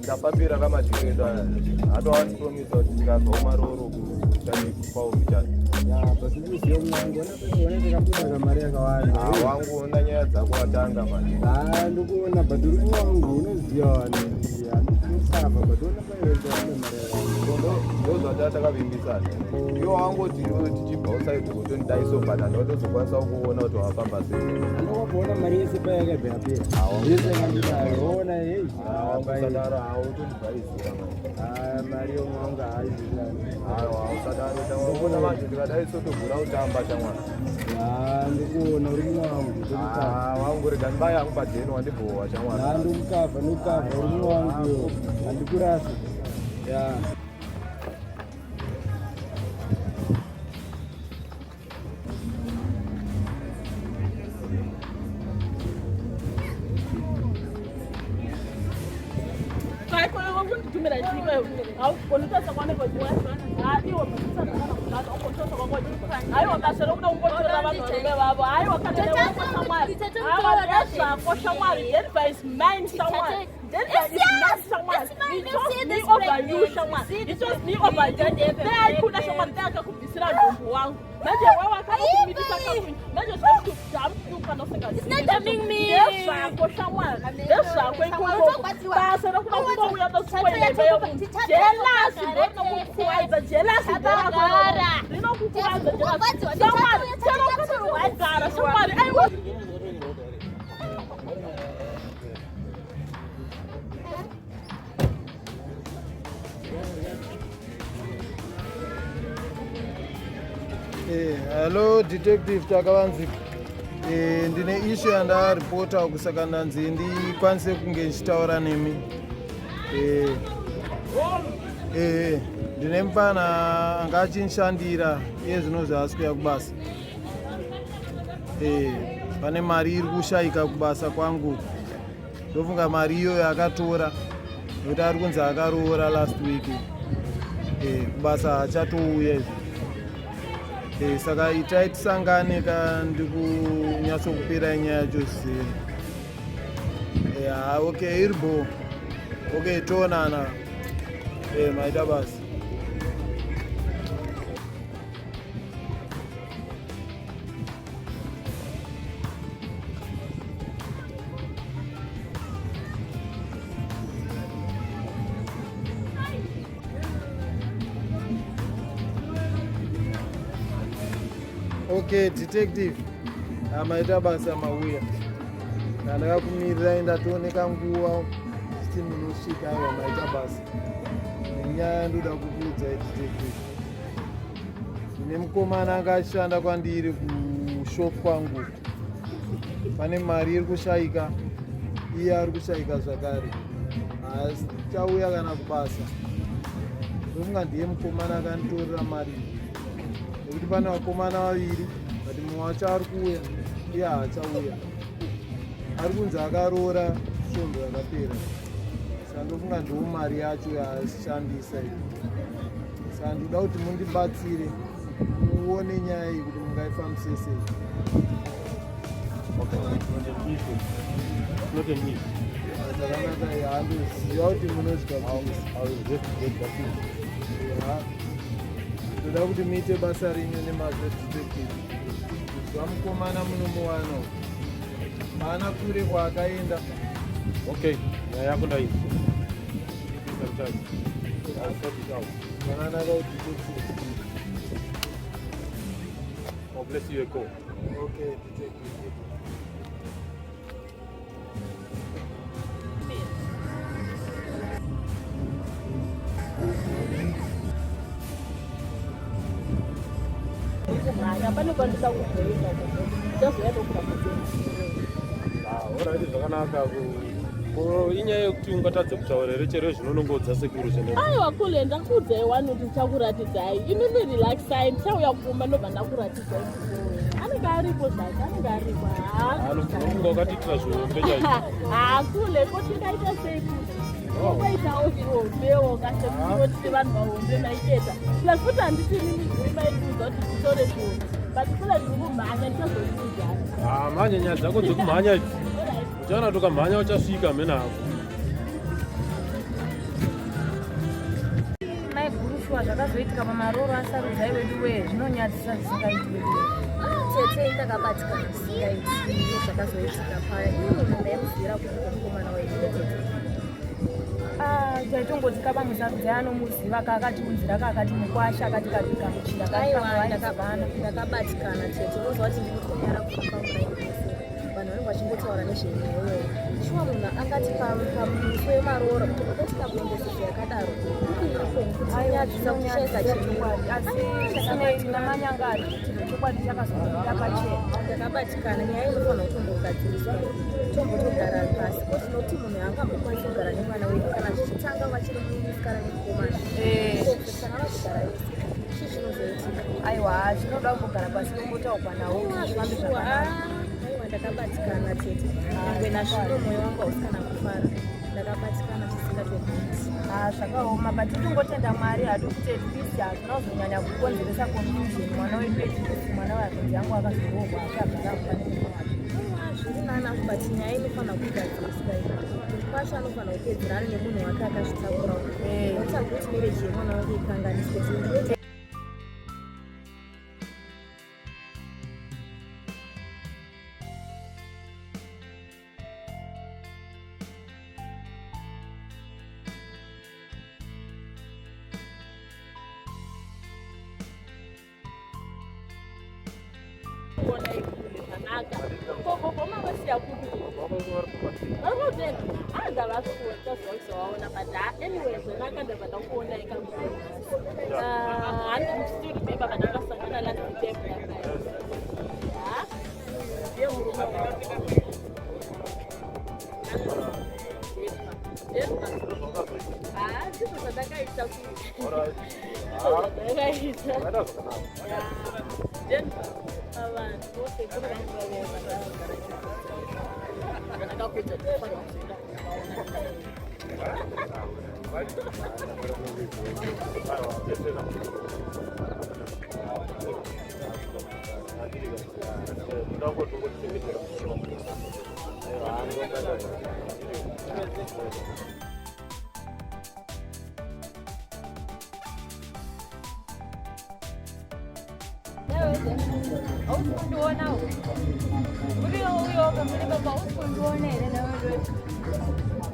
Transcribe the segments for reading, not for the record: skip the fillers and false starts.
Ndapapira kama chikenda hata wani promise kuti ndikazoma roro kupa uvichana basi ndiziyo mwangu ndikabuda mari yakawanda wangu una nyaya dzako watanga mani ndikuona but uri wangu unoziya handisava but ona paiwenza mari yakawanda ndozvata takavimbisana iwo wangoti tichibva usaidi kuti ndaisobhata ndotozokwanisa kuona kuti wafamba sei anokwabona mari yese payakabva yapera yese kandisaona hei usadaro hautondibvaizira mari yomwangu usadaro manje ndikadai sotogura utamba chamwana ndikuona uri mwangu wangu rega ndibai yangu pajeni wandibhowa chamwana ndikukavha uri mwangu handikurasi Hello detective takavanzika. Ndine issue yandaripota kusaka ndanzi ndikwanise kunge ndichitaura nemi. Ndine mufana anga achinishandira iye zvino zvaasikuya kubasa. Pane mari iri kushayika kubasa kwangu. Ndofunga mari iyoyo akatora nokuti ari kunzi akaroora last week. Kubasa hachatouya izvi. Saka itai tisangane ndikunyatso nyaya yacho zero. Okay, irbo. Okay, tonana. Maita basi. Okay, detective. Maita basa mauya. Ndakakumirira ndatooneka nguva 15 minosvika aiwa maita basa. Nyaya ndoda kukuudza detective. Ndine mukomana anga achishanda kwandiri kushop kwangu. Pane mari iri kushayika. Iye ari kushayika zvakare. Chauya kana kubasa. Ndofunga ndiye mukomana akanditorera mari. Nekuti pane vakomana vaviri, but mumwe wacho ari kuuya, iye haachauya. Ari kunzi akaroora svondo yakapera. Saka ndofunga ndiwo mari yacho yaashandisa iyi. Saka ndoda kuti mundibatsire, muone nyaya iyi kuti mungaifambise sei. Zvakanaka handoziva kuti munozvikwakuisa. Ndoda kuti muite basa renyu nemazvo detective. Vamukomana munomuwana. Haana kure kwaakaenda. Okay, nyaya yako ndaizi. Zvakanaka kuti detective. God bless you, Eko. Okay, detective. Zvakanaka inyaya yekuti ungatadza kutaura here chero zvinonongodza sekuru zvene. Aiwa kule ndakuudzai wani kuti ndichakuratidzai. Inini relaxai ndichauya kukumba ndobva ndakuratidzai. Anenge aripo zvake, anenge aripo. Unga wakatitira zvihombe chaizvo. Kule kotingaita sei kuti kwaitawo zvihombewo kasekutoti vanhu vahombe maiteta. Plus futi handiti nini zviri maituudza kuti titore zvihombe. But kule ndiri kumhanya ndichazotiudza. Mhanya nyaya dzako dzekumhanya idzi. Uchaona tokamhanya uchasvika mhena ako. Maigurushwa zvakazoitika pamaroro asarudzai wedu wee zvinonyadzisa zvisingaiti wedu. Tete ndakabatikana zvisingaiti zvakazoitika paya. Munhu ndaimuzivira kuti mukomana wedu. Taitongoti kaba musarudzai anomuziva kakatiunzira kakati mukwasha akati kabika muchira. Aiwa ndakabatikana tete unozwa kuti ndikunyara kufamba muraini. Vanhu vanenge vachingotaura nezvenyaya. Shuwa munhu angati pamuso wemaroro kuti ukatika kuendesezvo yakadaro kunyadzisa kushaisa chikwadi asi namanyangari chikwadi chakazoita pachena. Ndakabatikana nyaya inofanira kutombogadziriswa tombotogara pasi kuti nokuti munhu angambokwanisi kugara nemwana wedu kana zvichitanga vachiri musikana nemukomana kana vachigara vese chii chinozoitika. Aiwa zvinoda kumbogara pasi tombotaurwa nawo zvifambi zvakanaka. Ndakabatikana tete ngwena zvino mwoyo wangu hausikana kufara. Ndakabatikana chisingatobviti. Zvakaoma but tongotenda Mwari hadu kuti atleast hazvina kuzonyanya kukonzeresa confusion. Mwana wedu echikisi mwana wakonzi yangu akazorohwa akagara kufanira wake. Zviri nana but nyaya inofanira kugadziriswa iyi. Kwasha anofanira kupedzerana nemunhu wake akazvitakura. Nokuti kuti mireji yemwana wake ikanganiswe.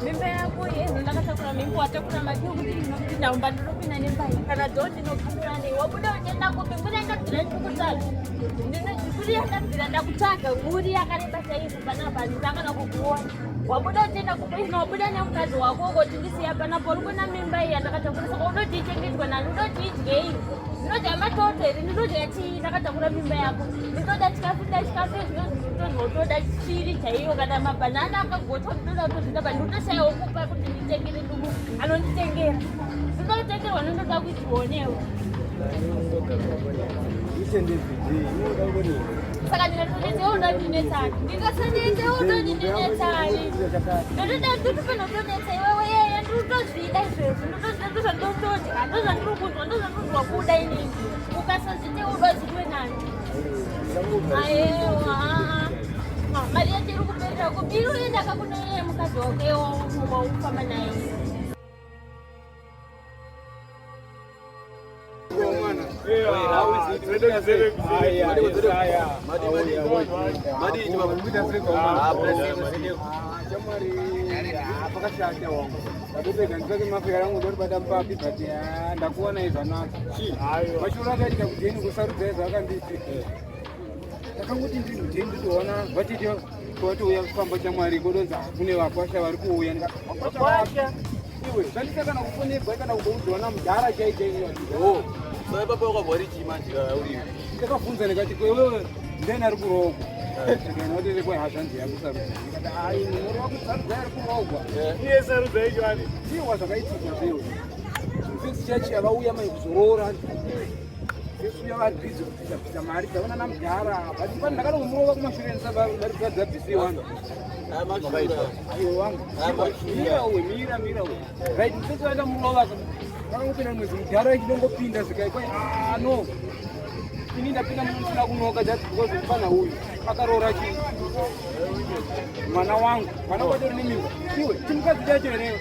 Mimba yako yenu ndakatakura mimba watakura makiyo kuti ndinaumba ndinopinda nembai kana dhoti nokura nei wabuda uchienda kupi mburi yakabvira ndikutaka ndinozvikuri yakabvira ndakutaka mburi yakareba chaizvo panapa ndisangana kukuona wabuda uchienda kupi izvo wabuda nemukadzi wako kuti ndisiya panapa uri kuna mimba iyi yandakatakura saka unoti ichengetwa nani unoti idyei ndinodya matoto here ndinodya chii ndakatakura mimba yako ndinoda chikafu ndinoda chiri chaiyo kana mabhanana akagotwa ndinoda kuzvidaba ndinotoshayawo kupa kuti nditengere ndugu anonditengera ndinotengerwa ndinoda kuchionewo saka ndingatodetsewo ndodinetsani ndingasanetsewo ndodinetsani ndotopanotonetsa iwewe yeye ndinotozvida izvezvi ndozvandotodya ndozvandirikuzwa ndozvandirikuzwa kuda inini ukasazvitewo udozviwe nani ayewa mari yacho iri kuperera kubiri uendaka kunoyeye mukadzi wakewo ufamba naye ndakuona izvanaka mashuru akaita kudheni kusarudza zvakanditi ndakangoti ndinodheni nditoona vatiti kwatouya kufamba chamwari kodonza kune vakwasha vari kuuya ndikakwasha iwe zvandisa kana kufonebwa kana kuboudzwana mudhara chaichaiwa Sasa baba wakabwari chima njira uri. Ndakabvunza ndikati kwewe ndeni ari kuroko. ndikati kwa hazvanzi yakusarudza ndikati ai muri wakusarudza iri kurohwa iye sarudza icho ani iwa zvakaitika zveyo fesi chachi yavauya mai kuzorora fesi uya vari bhizi kupisa mari dzavana namudhara but pani ndakanomurowa kumashure vari bhizi wanga aiwa wangu mira we right fesi vaenda murova vakangopinda mwezi mudhara ichinongopinda zvikaikwai no ini ndapinda musina kunoka just because mfana huyu akaroora chii mwana wangu mwana kwatori nemimba iwe chimukadzi chacho ere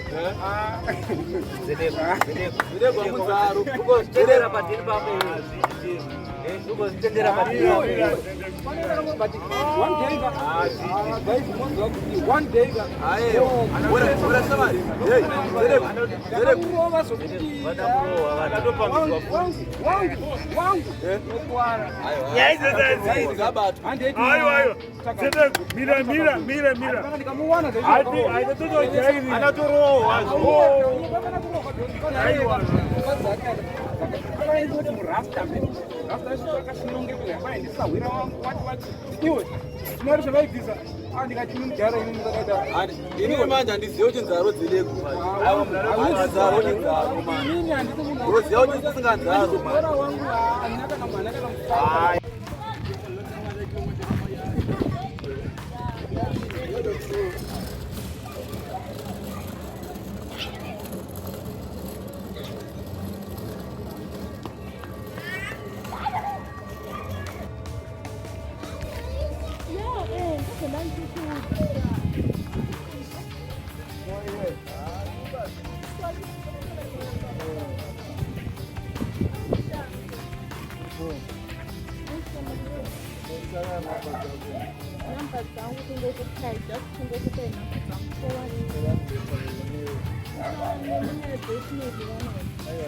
ini manje handizivi kuti nzaro dzilegu nzaro unoziva kuti usinganzaro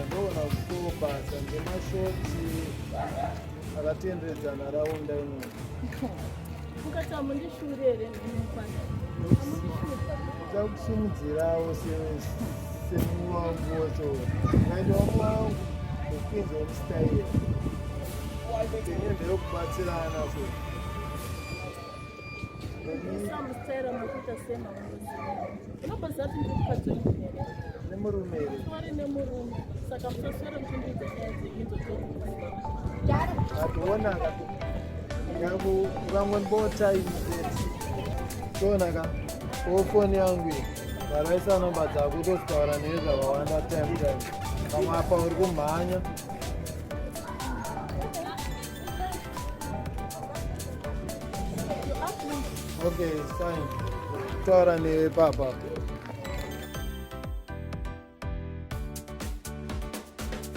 ndoona kutobasa ngemashoti akatenderedzana nharaunda ino ukataura mundishure here da kusimudzirawo semumwe wangu wocho ngaita wamwe wangu ndokuinza mustaira tenyendo yokubatsirana so samustaira makuita sema unobaziva kuti ndikukadzi here nemurume here tori nemurume saka musaswere muchimbidza nyaya atoonaka vamwe mbotaimuseti toonaka ofoni yangu iyi varaisa nomba dzako tozitaura newe zvakawanda time pamwe apa uri kumhanya okay fine taura newe papapo